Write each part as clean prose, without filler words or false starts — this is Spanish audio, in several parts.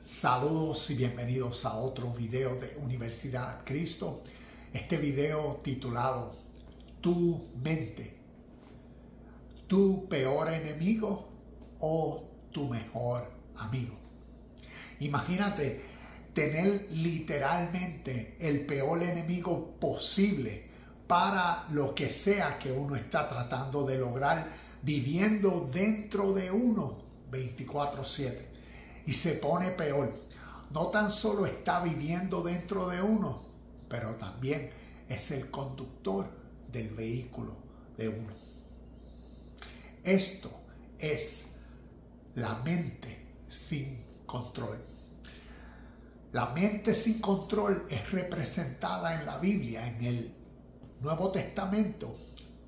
Saludos y bienvenidos a otro video de Universidad Cristo. Este video titulado ¿Tu mente? ¿Tu peor enemigo o tu mejor amigo? Imagínate tener literalmente el peor enemigo posible para lo que sea que uno está tratando de lograr, viviendo dentro de uno 24/7. Y se pone peor. No tan solo está viviendo dentro de uno, pero también es el conductor del vehículo de uno. Esto es la mente sin control. La mente sin control es representada en la Biblia, en el Nuevo Testamento,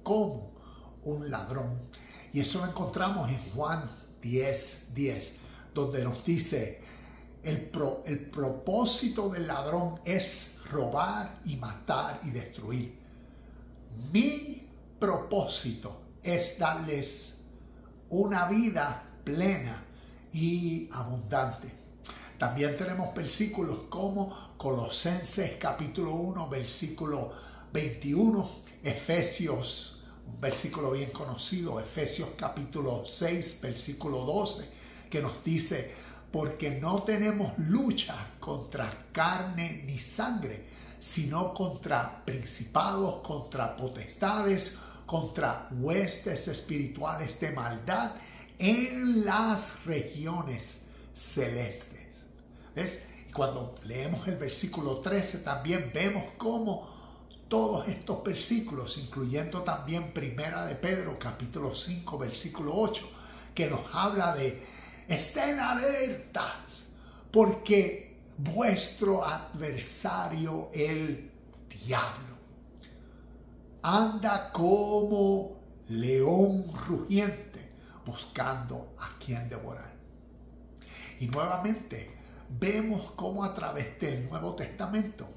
como un ladrón. Y eso lo encontramos en Juan 10:10, donde nos dice, el propósito del ladrón es robar y matar y destruir. Mi propósito es darles una vida plena y abundante. También tenemos versículos como Colosenses capítulo 1, versículo 21, Efesios, un versículo bien conocido, Efesios capítulo 6, versículo 12, que nos dice, porque no tenemos lucha contra carne ni sangre, sino contra principados, contra potestades, contra huestes espirituales de maldad en las regiones celestes. ¿Ves? Y cuando leemos el versículo 13 también vemos cómo todos estos versículos, incluyendo también Primera de Pedro capítulo 5 versículo 8, que nos habla de estén alertas porque vuestro adversario el diablo anda como león rugiente buscando a quien devorar. Y nuevamente vemos cómo a través del Nuevo Testamento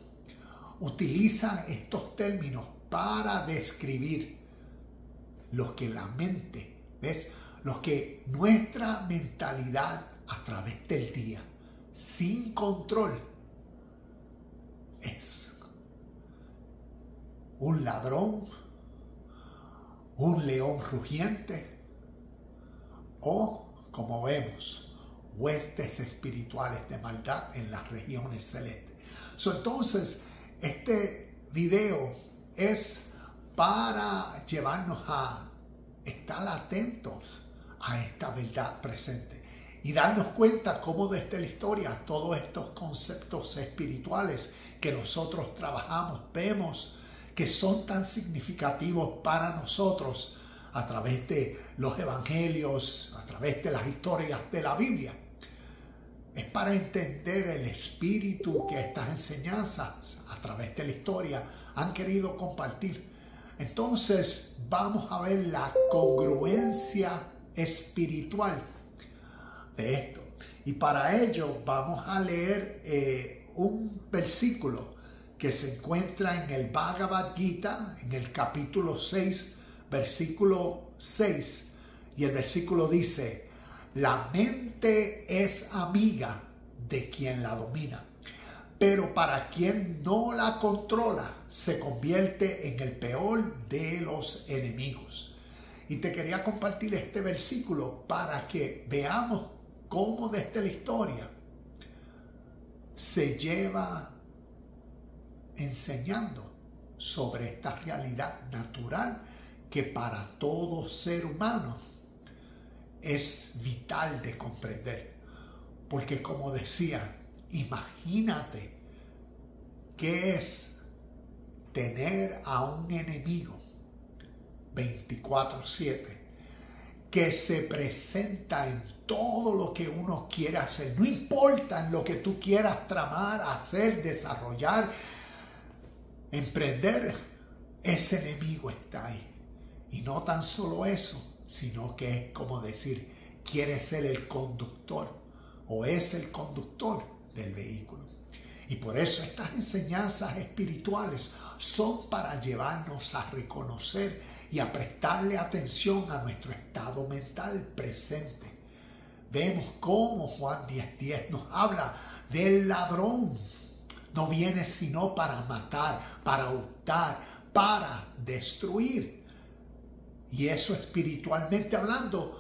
utilizan estos términos para describir lo que la mente, ¿ves? Lo que nuestra mentalidad a través del día, sin control, es un ladrón, un león rugiente o, como vemos, huestes espirituales de maldad en las regiones celestes. Entonces, este video es para llevarnos a estar atentos a esta verdad presente y darnos cuenta cómo desde la historia todos estos conceptos espirituales que nosotros trabajamos, vemos que son tan significativos para nosotros a través de los evangelios, a través de las historias de la Biblia. Es para entender el espíritu que estas enseñanzas a través de la historia han querido compartir. Entonces vamos a ver la congruencia espiritual de esto. Y para ello vamos a leer un versículo que se encuentra en el Bhagavad Gita, en el capítulo 6, versículo 6. Y el versículo dice, la mente es amiga de quien la domina, pero para quien no la controla se convierte en el peor de los enemigos. Y te quería compartir este versículo para que veamos cómo desde la historia se lleva enseñando sobre esta realidad natural que para todo ser humano es vital de comprender. Porque como decía, imagínate qué es tener a un enemigo 24/7 que se presenta en todo lo que uno quiera hacer. No importa en lo que tú quieras tramar, hacer, desarrollar, emprender, ese enemigo está ahí. Y no tan solo eso, sino que es como decir, quiere ser el conductor o es el conductor del vehículo. Y por eso estas enseñanzas espirituales son para llevarnos a reconocer y a prestarle atención a nuestro estado mental presente. vemos cómo Juan 10:10 nos habla del ladrón. No viene sino para matar, para hurtar, para destruir. Y eso espiritualmente hablando,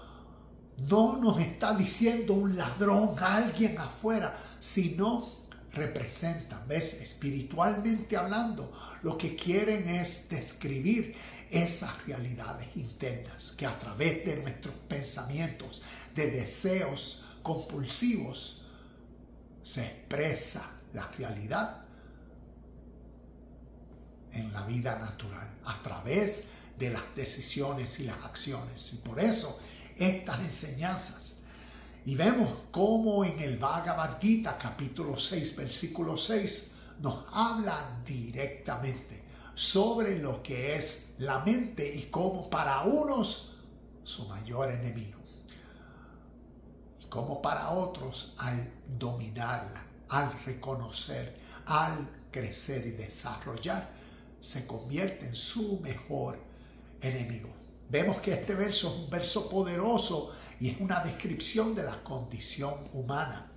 no nos está diciendo un ladrón, alguien afuera, sino representan, ¿ves? Espiritualmente hablando, lo que quieren es describir esas realidades internas que a través de nuestros pensamientos, de deseos compulsivos, se expresa la realidad en la vida natural a través de las decisiones y las acciones. Y por eso estas enseñanzas, y vemos cómo en el Bhagavad Gita capítulo 6 versículo 6 nos habla directamente sobre lo que es la mente y cómo para unos su mayor enemigo y cómo para otros al dominarla, al reconocer, al crecer y desarrollar, se convierte en su mejor enemigo. Vemos que este verso es un verso poderoso y es una descripción de la condición humana.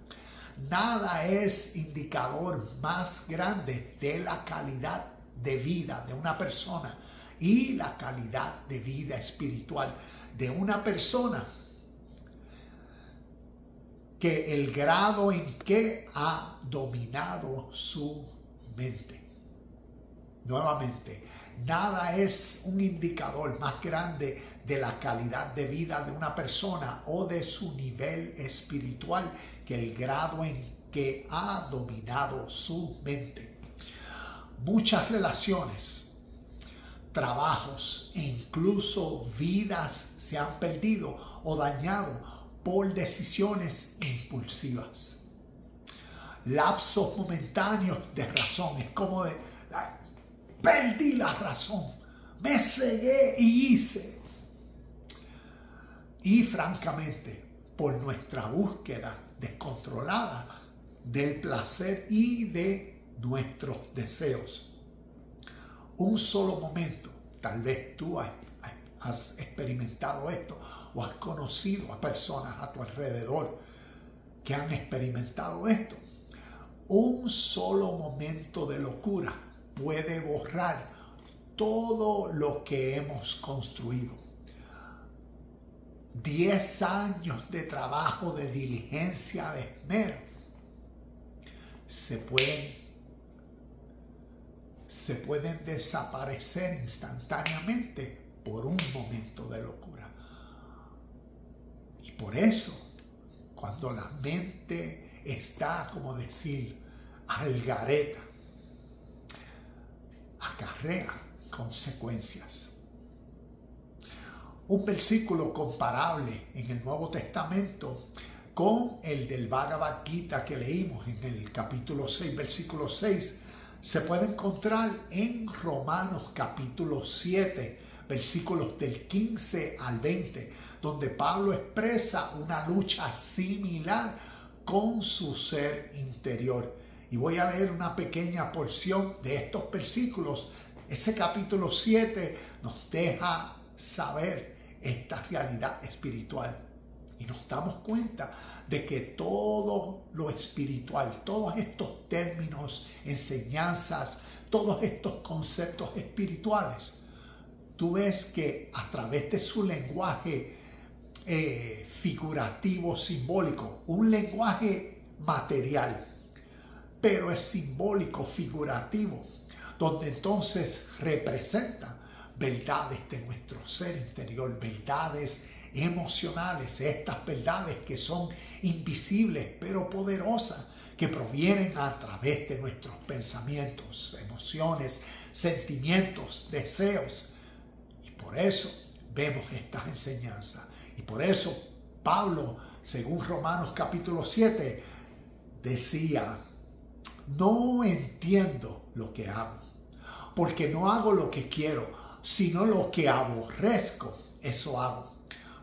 Nada es indicador más grande de la calidad de vida de una persona y la calidad de vida espiritual de una persona que el grado en que ha dominado su mente. Nuevamente, nada es un indicador más grande de la calidad de vida de una persona o de su nivel espiritual que el grado en que ha dominado su mente. Muchas relaciones, trabajos e incluso vidas se han perdido o dañado por decisiones impulsivas. Lapsos momentáneos de razón, es como de perdí la razón, me cegué y hice. Y francamente, por nuestra búsqueda descontrolada del placer y de nuestros deseos. Un solo momento, tal vez tú has experimentado esto o has conocido a personas a tu alrededor que han experimentado esto. Un solo momento de locura puede borrar todo lo que hemos construido. 10 años de trabajo, de diligencia, de esmero, se pueden desaparecer instantáneamente por un momento de locura. Y por eso, cuando la mente está, como decir, al gareta, acarrea consecuencias. Un versículo comparable en el Nuevo Testamento con el del Bhagavad Gita que leímos en el capítulo 6, versículo 6, se puede encontrar en Romanos capítulo 7, versículos del 15 al 20, donde Pablo expresa una lucha similar con su ser interior. Y voy a leer una pequeña porción de estos versículos. Ese capítulo 7 nos deja saber esta realidad espiritual. Y nos damos cuenta de que todo lo espiritual, todos estos términos, enseñanzas, todos estos conceptos espirituales, tú ves que a través de su lenguaje figurativo, simbólico, un lenguaje material, pero es simbólico, figurativo, donde entonces representa verdades de nuestro ser interior, verdades emocionales, estas verdades que son invisibles pero poderosas, que provienen a través de nuestros pensamientos, emociones, sentimientos, deseos. Y por eso vemos estas enseñanzas. Y por eso Pablo, según Romanos capítulo 7, decía: no entiendo lo que hago, porque no hago lo que quiero, sino lo que aborrezco, eso hago.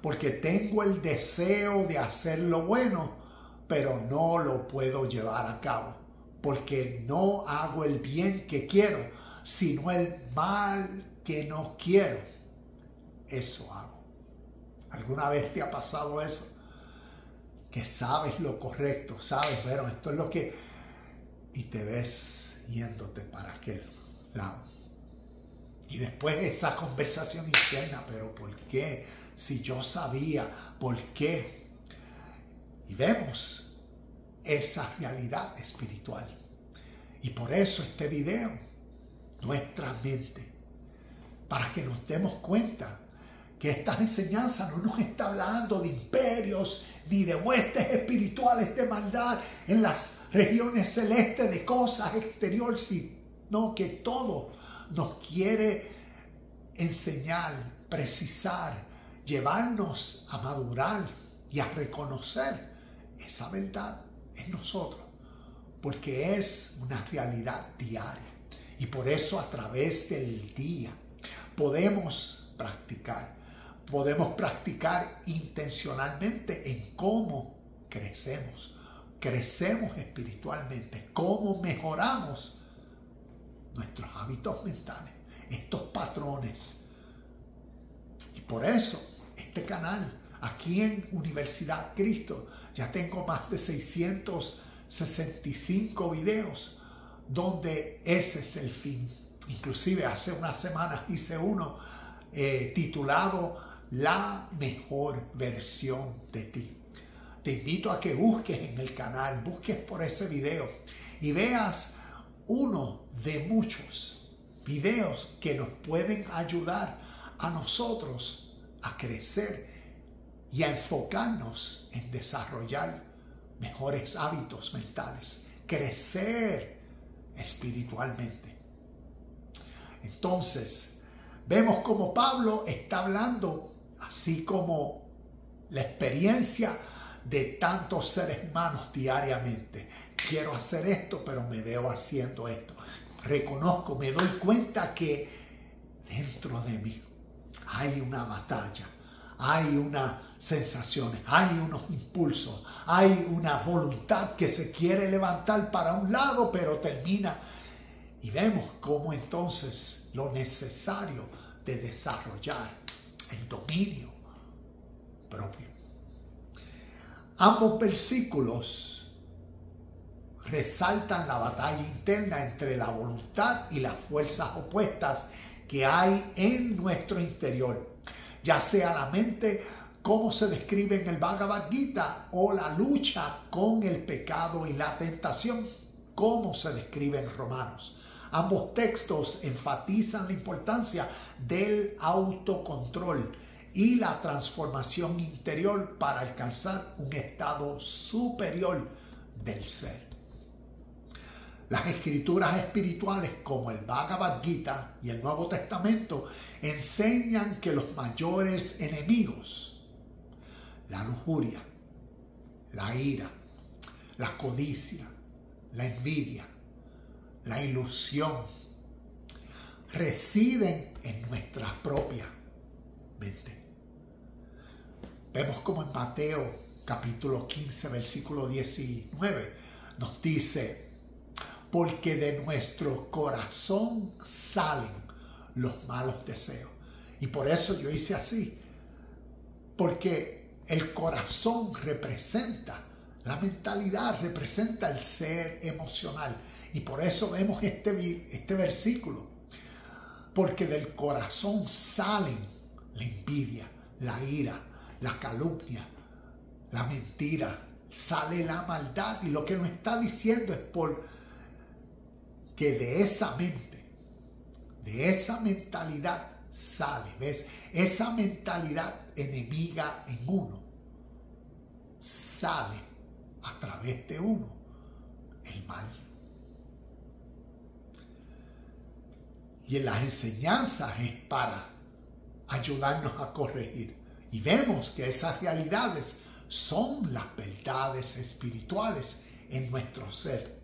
Porque tengo el deseo de hacer lo bueno, pero no lo puedo llevar a cabo. Porque no hago el bien que quiero, sino el mal que no quiero, eso hago. ¿Alguna vez te ha pasado eso? que sabes lo correcto, sabes, pero esto es lo que... y te ves yéndote para aquel lado. Y después esa conversación interna, pero ¿por qué? Si yo sabía, ¿por qué? Y vemos esa realidad espiritual. Y por eso este video, nuestra mente, para que nos demos cuenta que esta enseñanza no nos está hablando de imperios ni de huestes espirituales de maldad en las regiones celestes, de cosas exteriores, sino que todo nos quiere enseñar, precisar, llevarnos a madurar y a reconocer esa verdad en nosotros, porque es una realidad diaria. Y por eso a través del día podemos practicar intencionalmente en cómo crecemos espiritualmente, cómo mejoramos nuestros hábitos mentales, estos patrones. Y por eso este canal, aquí en Universidad Cristo, ya tengo más de 665 videos donde ese es el fin. Inclusive hace unas semanas hice uno titulado La mejor versión de ti. Te invito a que busques en el canal, busques por ese video y veas uno de muchos videos que nos pueden ayudar a nosotros a crecer y a enfocarnos en desarrollar mejores hábitos mentales, crecer espiritualmente. Entonces, vemos como Pablo está hablando, así como la experiencia de tantos seres humanos diariamente. Quiero hacer esto, pero me veo haciendo esto. Reconozco, me doy cuenta que dentro de mí hay una batalla, hay unas sensaciones, hay unos impulsos, hay una voluntad que se quiere levantar para un lado, pero termina. Y vemos cómo entonces lo necesario de desarrollar el dominio propio. Ambos versículos resaltan la batalla interna entre la voluntad y las fuerzas opuestas que hay en nuestro interior, ya sea la mente, como se describe en el Bhagavad Gita, o la lucha con el pecado y la tentación, como se describe en Romanos. Ambos textos enfatizan la importancia del autocontrol y la transformación interior para alcanzar un estado superior del ser. Las escrituras espirituales como el Bhagavad Gita y el Nuevo Testamento enseñan que los mayores enemigos, la lujuria, la ira, la codicia, la envidia, la ilusión, residen en nuestra propia mente. Vemos como en Mateo capítulo 15 versículo 19 nos dice: porque de nuestro corazón salen los malos deseos. Y por eso yo hice así, porque el corazón representa la mentalidad, representa el ser emocional. Y por eso vemos este versículo. Porque del corazón salen la envidia, la ira, la calumnia, la mentira, sale la maldad. Y lo que nos está diciendo es que de esa mente, de esa mentalidad sale, ¿ves? Esa mentalidad enemiga en uno, sale a través de uno el mal. Y en las enseñanzas es para ayudarnos a corregir. Y vemos que esas realidades son las verdades espirituales en nuestro ser.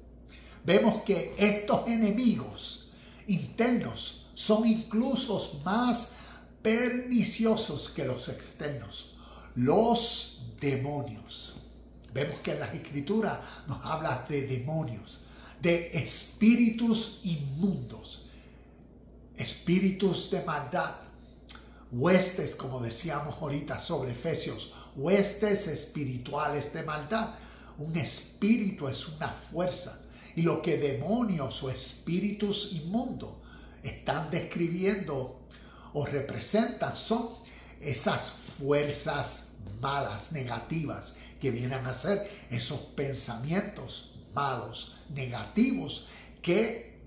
Vemos que estos enemigos internos son incluso más perniciosos que los externos, los demonios. Vemos que en las escrituras nos habla de demonios, de espíritus inmundos, espíritus de maldad, huestes, como decíamos ahorita sobre Efesios huestes espirituales de maldad. Un espíritu es una fuerza. Y lo que demonios o espíritus inmundos están describiendo o representan son esas fuerzas malas, negativas, que vienen a ser esos pensamientos malos, negativos, que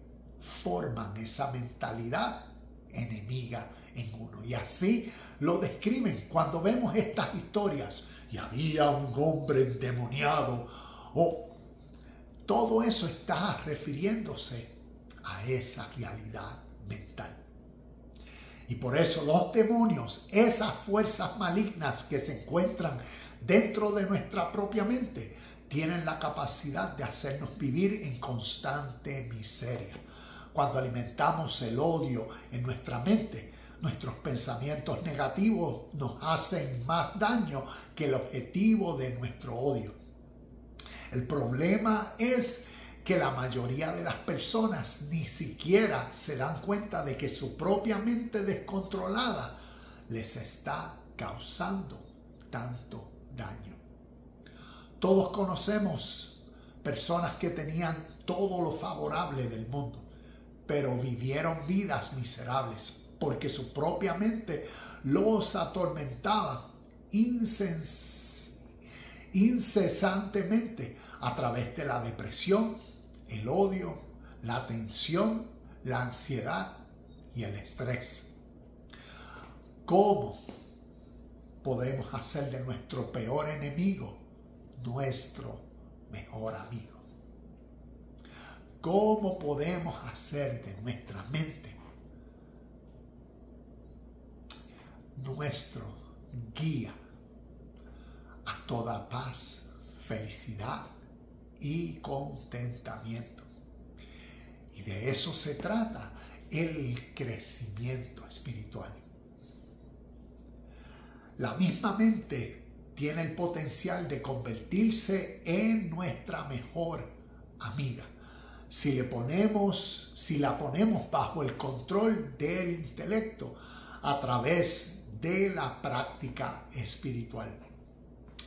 forman esa mentalidad enemiga en uno. Y así lo describen cuando vemos estas historias. Y había un hombre endemoniado. Todo eso está refiriéndose a esa realidad mental. Y por eso los demonios, esas fuerzas malignas que se encuentran dentro de nuestra propia mente, tienen la capacidad de hacernos vivir en constante miseria. Cuando alimentamos el odio en nuestra mente, nuestros pensamientos negativos nos hacen más daño que el objetivo de nuestro odio. El problema es que la mayoría de las personas ni siquiera se dan cuenta de que su propia mente descontrolada les está causando tanto daño. Todos conocemos personas que tenían todo lo favorable del mundo, pero vivieron vidas miserables porque su propia mente los atormentaba incesantemente a través de la depresión, el odio, la tensión, la ansiedad y el estrés. ¿Cómo podemos hacer de nuestro peor enemigo nuestro mejor amigo? ¿Cómo podemos hacer de nuestra mente nuestro guía a toda paz, felicidad y contentamiento? Y de eso se trata el crecimiento espiritual. La misma mente tiene el potencial de convertirse en nuestra mejor amiga si la ponemos bajo el control del intelecto a través de la práctica espiritual.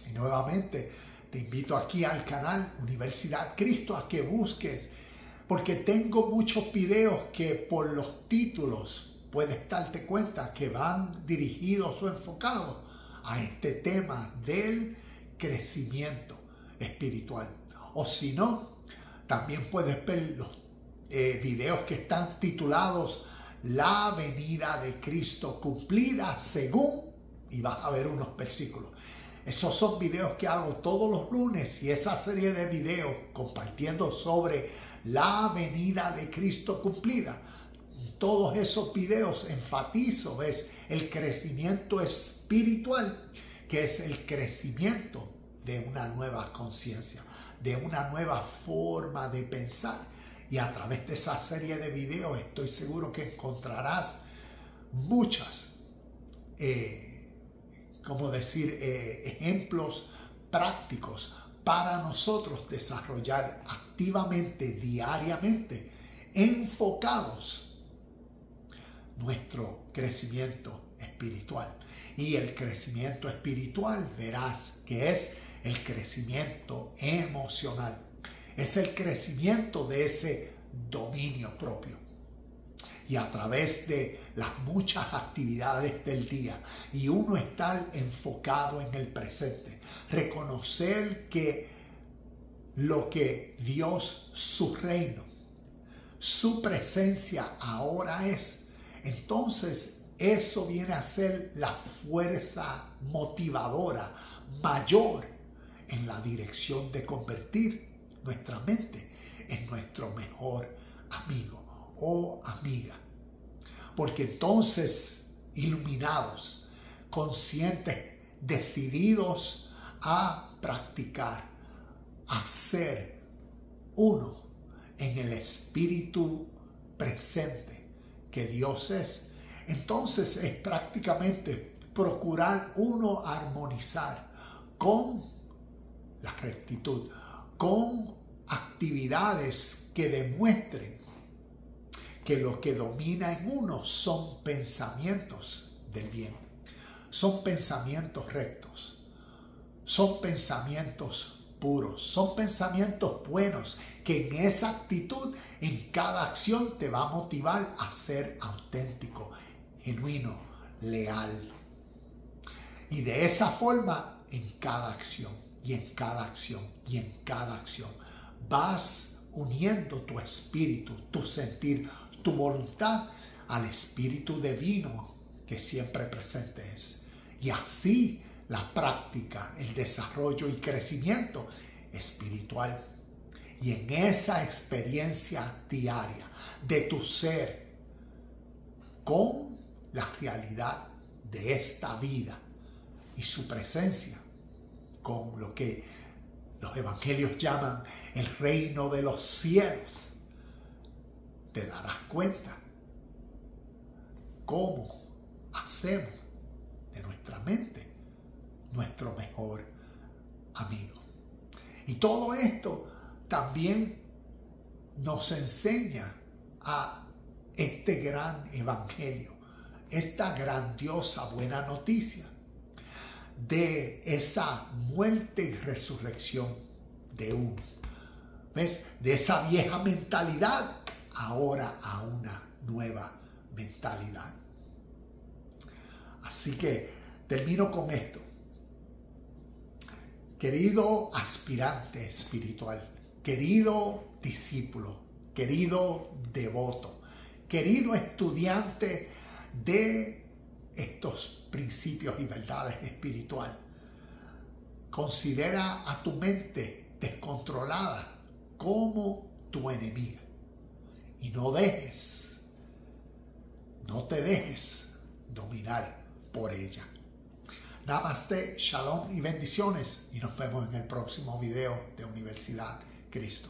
Y nuevamente te invito aquí al canal Universidad Cristo a que busques, porque tengo muchos videos que por los títulos puedes darte cuenta que van dirigidos o enfocados a este tema del crecimiento espiritual. O si no, también puedes ver los videos que están titulados La venida de Cristo cumplida según, y vas a ver unos versículos. Esos son videos que hago todos los lunes, y esa serie de videos compartiendo sobre la venida de Cristo cumplida. Todos esos videos enfatizo es el crecimiento espiritual, que es el crecimiento de una nueva conciencia, de una nueva forma de pensar. Y a través de esa serie de videos estoy seguro que encontrarás muchas, ejemplos prácticos para nosotros desarrollar activamente, diariamente, enfocados nuestro crecimiento espiritual. Y el crecimiento espiritual, verás que es el crecimiento emocional. Es el crecimiento de ese dominio propio. Y a través de las muchas actividades del día y uno estar enfocado en el presente, reconocer que lo que Dios, su reino, su presencia ahora es, entonces eso viene a ser la fuerza motivadora mayor en la dirección de convertir nuestra mente en nuestro mejor amigo o amiga. Porque entonces, iluminados, conscientes, decididos a practicar, a ser uno en el espíritu presente que Dios es, entonces es prácticamente procurar uno armonizar con la rectitud, con actividades que demuestren que lo que domina en uno son pensamientos del bien, son pensamientos rectos, son pensamientos puros, son pensamientos buenos, que en esa actitud, en cada acción te va a motivar a ser auténtico, genuino, leal. Y de esa forma, en cada acción, y en cada acción, y en cada acción, vas uniendo tu espíritu, tu sentir, tu voluntad al espíritu divino que siempre presente es. Y así la práctica, el desarrollo y crecimiento espiritual. Y en esa experiencia diaria de tu ser con la realidad de esta vida y su presencia, con lo que los evangelios llaman el reino de los cielos, te darás cuenta cómo hacemos de nuestra mente nuestro mejor amigo. Y todo esto también nos enseña a este gran evangelio, esta grandiosa buena noticia de esa muerte y resurrección de uno. ¿Ves? De esa vieja mentalidad ahora a una nueva mentalidad. Así que termino con esto. Querido aspirante espiritual, querido discípulo, querido devoto, querido estudiante de estos principios y verdades espirituales, considera a tu mente descontrolada como tu enemiga y no te dejes dominar por ella. Namaste, shalom y bendiciones, y nos vemos en el próximo video de Universidad Cristo.